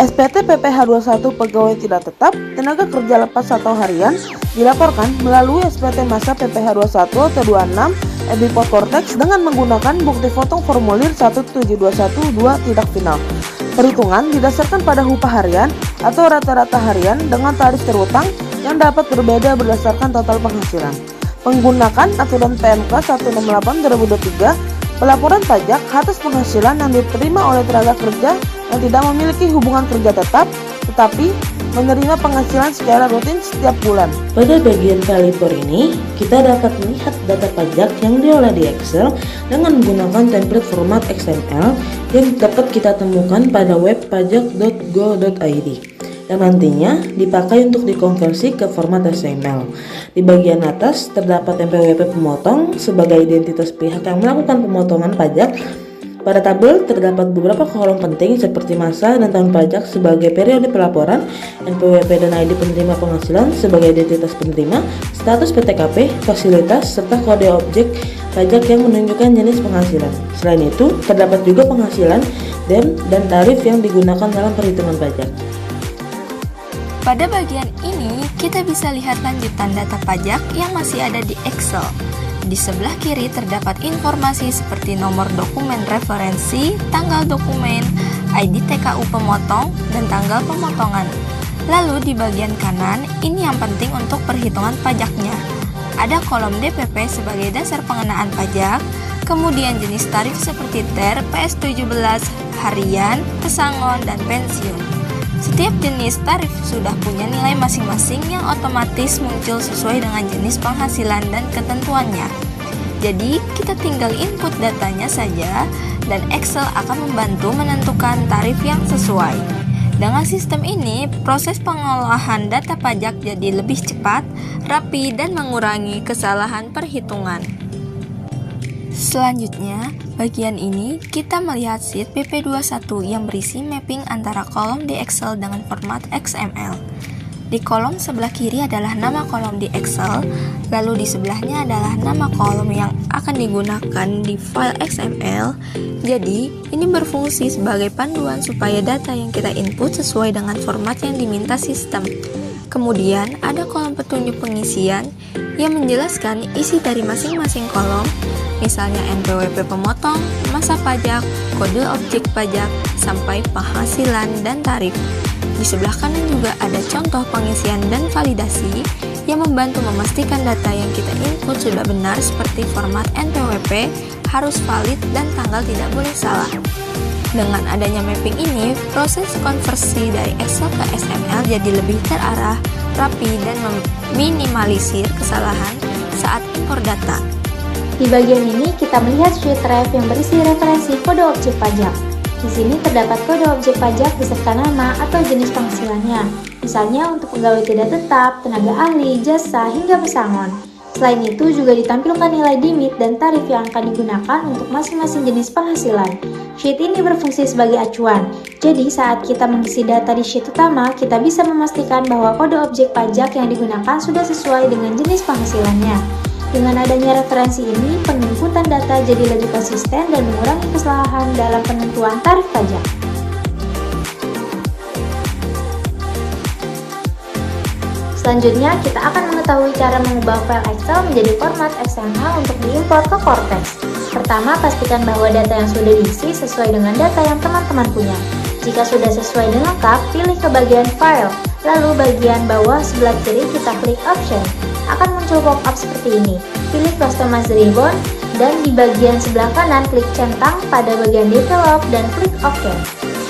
SPT PPh 21 pegawai tidak tetap tenaga kerja lepas atau harian dilaporkan melalui SPT masa PPh 21 atau 26 EBIPOT Cortex dengan menggunakan bukti potong formulir 17212 tidak final. Perhitungan didasarkan pada upah harian atau rata-rata harian dengan tarif terutang yang dapat berbeda berdasarkan total penghasilan. Menggunakan aturan PMK 168/2023, pelaporan pajak atas penghasilan yang diterima oleh tenaga kerja yang tidak memiliki hubungan kerja tetap tetapi menerima penghasilan secara rutin setiap bulan. Pada bagian file report ini, kita dapat melihat data pajak yang diolah di Excel dengan menggunakan template format XML yang dapat kita temukan pada web pajak.go.id yang nantinya dipakai untuk dikonversi ke format XML. Di bagian atas terdapat NPWP pemotong sebagai identitas pihak yang melakukan pemotongan pajak. Pada tabel terdapat beberapa kolom penting seperti masa dan tahun pajak sebagai periode pelaporan, NPWP dan ID penerima penghasilan sebagai identitas penerima, status PTKP, fasilitas, serta kode objek pajak yang menunjukkan jenis penghasilan. Selain itu, terdapat juga penghasilan, dan tarif yang digunakan dalam perhitungan pajak. Pada bagian ini, kita bisa lihat lanjutan data pajak yang masih ada di Excel. Di sebelah kiri terdapat informasi seperti nomor dokumen referensi, tanggal dokumen, ID TKU pemotong, dan tanggal pemotongan. Lalu di bagian kanan, ini yang penting untuk perhitungan pajaknya. Ada kolom DPP sebagai dasar pengenaan pajak, kemudian jenis tarif seperti TER, PS17, harian, pesangon, dan pensiun. Setiap jenis tarif sudah punya nilai masing-masing yang otomatis muncul sesuai dengan jenis penghasilan dan ketentuannya. Jadi, kita tinggal input datanya saja dan Excel akan membantu menentukan tarif yang sesuai. Dengan sistem ini, proses pengolahan data pajak jadi lebih cepat, rapi, dan mengurangi kesalahan perhitungan. Selanjutnya, bagian ini kita melihat sheet PP21 yang berisi mapping antara kolom di Excel dengan format XML. Di kolom sebelah kiri adalah nama kolom di Excel, lalu di sebelahnya adalah nama kolom yang akan digunakan di file XML. Jadi, ini berfungsi sebagai panduan supaya data yang kita input sesuai dengan format yang diminta sistem. Kemudian, ada kolom petunjuk pengisian yang menjelaskan isi dari masing-masing kolom, misalnya NPWP pemotong, masa pajak, kode objek pajak, sampai penghasilan dan tarif. Di sebelah kanan juga ada contoh pengisian dan validasi yang membantu memastikan data yang kita input sudah benar seperti format NPWP, harus valid, dan tanggal tidak boleh salah. Dengan adanya mapping ini, proses konversi dari Excel ke XML jadi lebih terarah, rapi, dan meminimalisir kesalahan saat impor data. Di bagian ini kita melihat sheet drive yang berisi referensi kode objek pajak. Di sini terdapat kode objek pajak beserta nama atau jenis penghasilannya, misalnya untuk pegawai tidak tetap, tenaga ahli, jasa, hingga pesangon. Selain itu juga ditampilkan nilai dimit dan tarif yang akan digunakan untuk masing-masing jenis penghasilan. Sheet ini berfungsi sebagai acuan, jadi saat kita mengisi data di sheet utama, kita bisa memastikan bahwa kode objek pajak yang digunakan sudah sesuai dengan jenis penghasilannya. Dengan adanya referensi ini, penginputan data jadi lebih konsisten dan mengurangi kesalahan dalam penentuan tarif pajak. Selanjutnya, kita akan mengetahui cara mengubah file Excel menjadi format XML untuk diimpor ke Cortex. Pertama, pastikan bahwa data yang sudah diisi sesuai dengan data yang teman-teman punya. Jika sudah sesuai dan lengkap, pilih ke bagian File, lalu bagian bawah sebelah kiri kita klik Option. Akan muncul pop-up seperti ini. Pilih Customize Ribbon, dan di bagian sebelah kanan klik centang pada bagian Develop dan klik OK.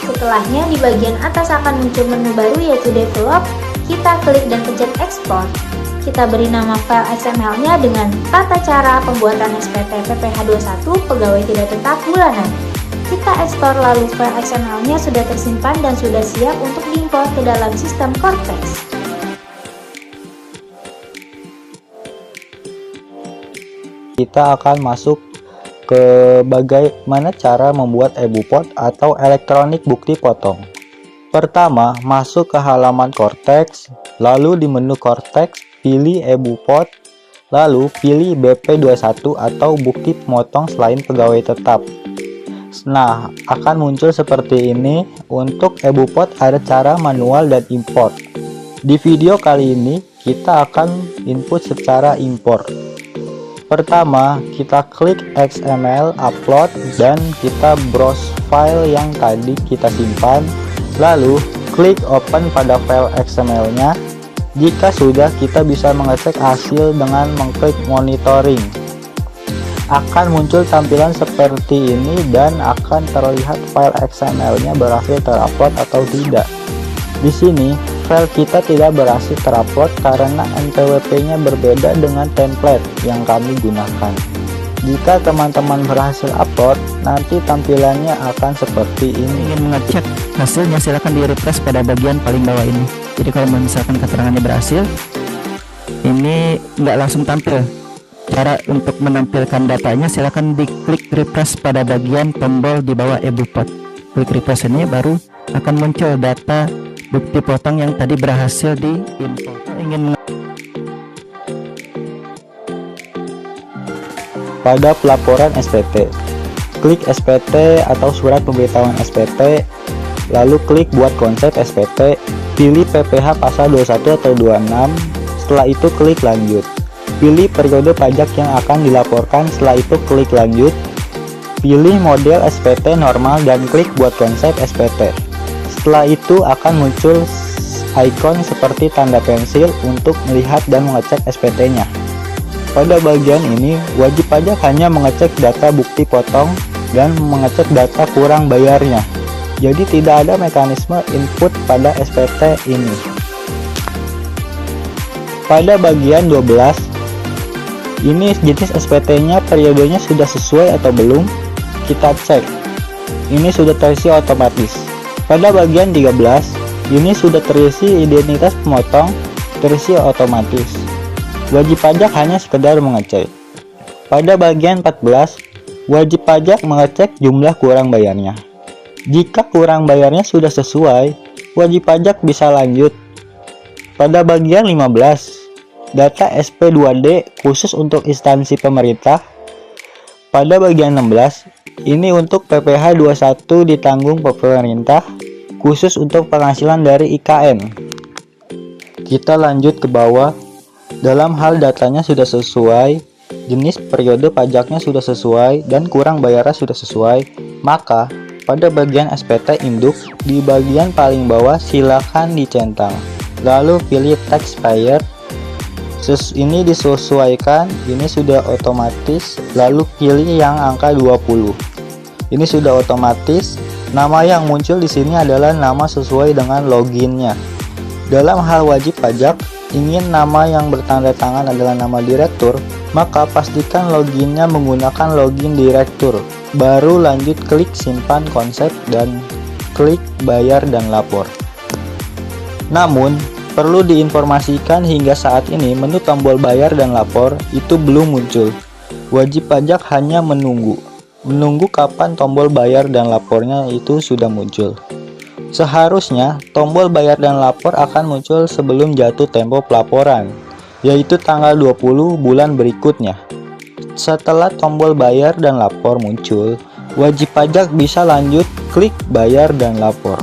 Setelahnya di bagian atas akan muncul menu baru yaitu Develop. Kita klik dan pencet Export. Kita beri nama file XML-nya dengan tata cara pembuatan SPT PPh21 pegawai tidak tetap bulanan. Kita ekspor lalu file XML-nya sudah tersimpan dan sudah siap untuk diimpor ke dalam sistem Cortex. Kita akan masuk ke bagaimana cara membuat EBUPOT atau elektronik bukti potong. Pertama, masuk ke halaman Cortex, lalu di menu Cortex, pilih EBUPOT, lalu pilih BP21 atau bukti pemotong selain pegawai tetap. Nah, akan muncul seperti ini. Untuk EbuPod ada cara manual dan import. Di video kali ini kita akan input secara import. Pertama, kita klik XML upload dan kita browse file yang tadi kita simpan. Lalu klik open pada file XML-nya. Jika sudah, kita bisa mengecek hasil dengan mengklik monitoring. Akan muncul tampilan seperti ini dan akan terlihat file XML-nya berhasil terupload atau tidak. Di sini, file kita tidak berhasil terupload karena NPWP-nya berbeda dengan template yang kami gunakan. Jika teman-teman berhasil upload, nanti tampilannya akan seperti ini. Ingin mengecek hasilnya, silahkan di refresh pada bagian paling bawah ini. Jadi kalau misalkan keterangannya berhasil, ini nggak langsung tampil. Cara untuk menampilkan datanya, silahkan diklik refresh pada bagian tombol di bawah EbuPod. Klik refresh ini baru akan muncul data bukti potong yang tadi berhasil diimport. Ingin pada pelaporan SPT, klik SPT atau surat pemberitahuan SPT, lalu klik buat konsep SPT, pilih PPh pasal 21 atau 26, setelah itu klik lanjut. Pilih periode pajak yang akan dilaporkan, setelah itu klik lanjut. Pilih model SPT normal dan klik buat konsep SPT. Setelah itu akan muncul icon seperti tanda pensil untuk melihat dan mengecek SPT-nya. Pada bagian ini, wajib pajak hanya mengecek data bukti potong dan mengecek data kurang bayarnya. Jadi tidak ada mekanisme input pada SPT ini. Pada bagian 12, ini jenis SPT-nya periodenya sudah sesuai atau belum, kita cek. Ini sudah terisi otomatis. Pada bagian 13, ini sudah terisi identitas pemotong, terisi otomatis. Wajib pajak hanya sekedar mengecek. Pada bagian 14, wajib pajak mengecek jumlah kurang bayarnya. Jika kurang bayarnya sudah sesuai, wajib pajak bisa lanjut. Pada bagian 15, data SP2D khusus untuk instansi pemerintah. Pada bagian 16, ini untuk PPh 21 ditanggung pemerintah khusus untuk penghasilan dari IKN. Kita lanjut ke bawah. Dalam hal datanya sudah sesuai, jenis periode pajaknya sudah sesuai, dan kurang bayarnya sudah sesuai, maka pada bagian SPT induk di bagian paling bawah silakan dicentang. Lalu pilih taxpayer. Ini disesuaikan, ini sudah otomatis, lalu pilih yang angka 20. Ini sudah otomatis. Nama yang muncul di sini adalah nama sesuai dengan loginnya. Dalam hal wajib pajak, ingin nama yang bertanda tangan adalah nama direktur, maka pastikan loginnya menggunakan login direktur. Baru lanjut klik simpan konsep dan klik bayar dan lapor. Namun, perlu diinformasikan hingga saat ini menu tombol bayar dan lapor itu belum muncul. Wajib pajak hanya menunggu kapan tombol bayar dan lapornya itu sudah muncul. Seharusnya tombol bayar dan lapor akan muncul sebelum jatuh tempo pelaporan, yaitu tanggal 20 bulan berikutnya. Setelah tombol bayar dan lapor muncul, wajib pajak bisa lanjut klik bayar dan lapor.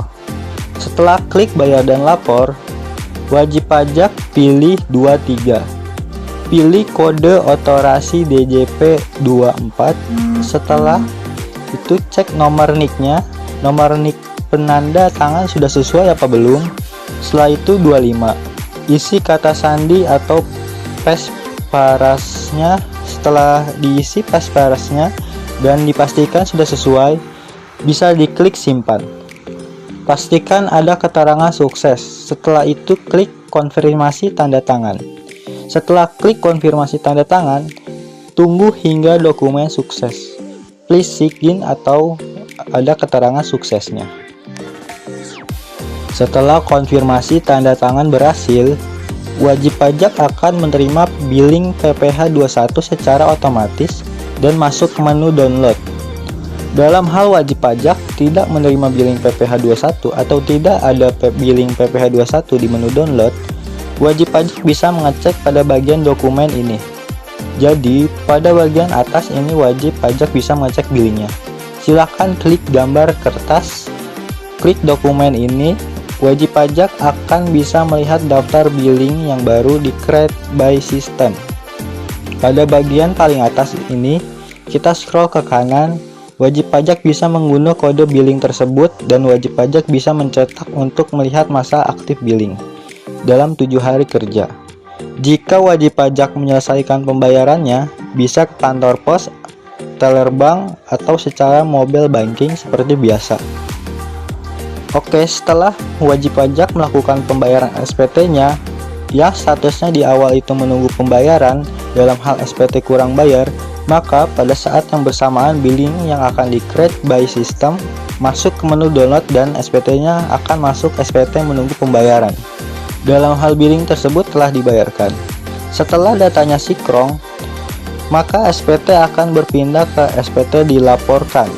Setelah klik bayar dan lapor, wajib pajak pilih 23. Pilih kode otorasi DJP 24. Setelah itu cek nomor NIK-nya. Nomor NIK penanda tangan sudah sesuai apa belum. Setelah itu 25. Isi kata sandi atau pasparasnya. Setelah diisi pasparasnya dan dipastikan sudah sesuai, bisa diklik simpan. Pastikan ada keterangan sukses. Setelah itu klik konfirmasi tanda tangan. Setelah klik konfirmasi tanda tangan, tunggu hingga dokumen sukses. Please sign atau ada keterangan suksesnya. Setelah konfirmasi tanda tangan berhasil, wajib pajak akan menerima billing PPh 21 secara otomatis dan masuk ke menu download. Dalam hal wajib pajak tidak menerima billing PPh 21 atau tidak ada billing PPh 21 di menu download, wajib pajak bisa mengecek pada bagian dokumen ini. Jadi, pada bagian atas ini wajib pajak bisa mengecek billingnya. Silakan klik gambar kertas. Klik dokumen ini. Wajib pajak akan bisa melihat daftar billing yang baru di Create by System. Pada bagian paling atas ini, kita scroll ke kanan. Wajib pajak bisa mengunduh kode billing tersebut dan wajib pajak bisa mencetak untuk melihat masa aktif billing dalam 7 hari kerja. Jika wajib pajak menyelesaikan pembayarannya, bisa ke kantor pos, teller bank, atau secara mobile banking seperti biasa. Oke, setelah wajib pajak melakukan pembayaran SPT-nya, yang statusnya di awal itu menunggu pembayaran dalam hal SPT kurang bayar, maka pada saat yang bersamaan billing yang akan di-create by system masuk ke menu download dan SPT-nya akan masuk SPT menunggu pembayaran. Dalam hal billing tersebut telah dibayarkan. Setelah datanya sinkron, maka SPT akan berpindah ke SPT dilaporkan.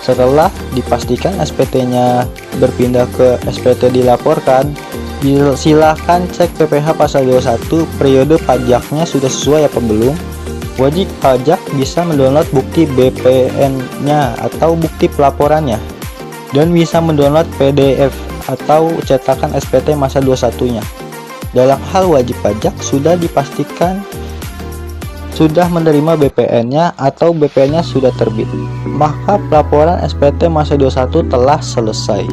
Setelah dipastikan SPT-nya berpindah ke SPT dilaporkan, silahkan cek PPh pasal 21 periode pajaknya sudah sesuai apa belum. Wajib pajak bisa mendownload bukti BPN-nya atau bukti pelaporannya dan bisa mendownload PDF atau cetakan SPT masa 21-nya. Dalam hal wajib pajak sudah dipastikan sudah menerima BPN-nya atau BPN-nya sudah terbit, maka pelaporan SPT masa 21 telah selesai.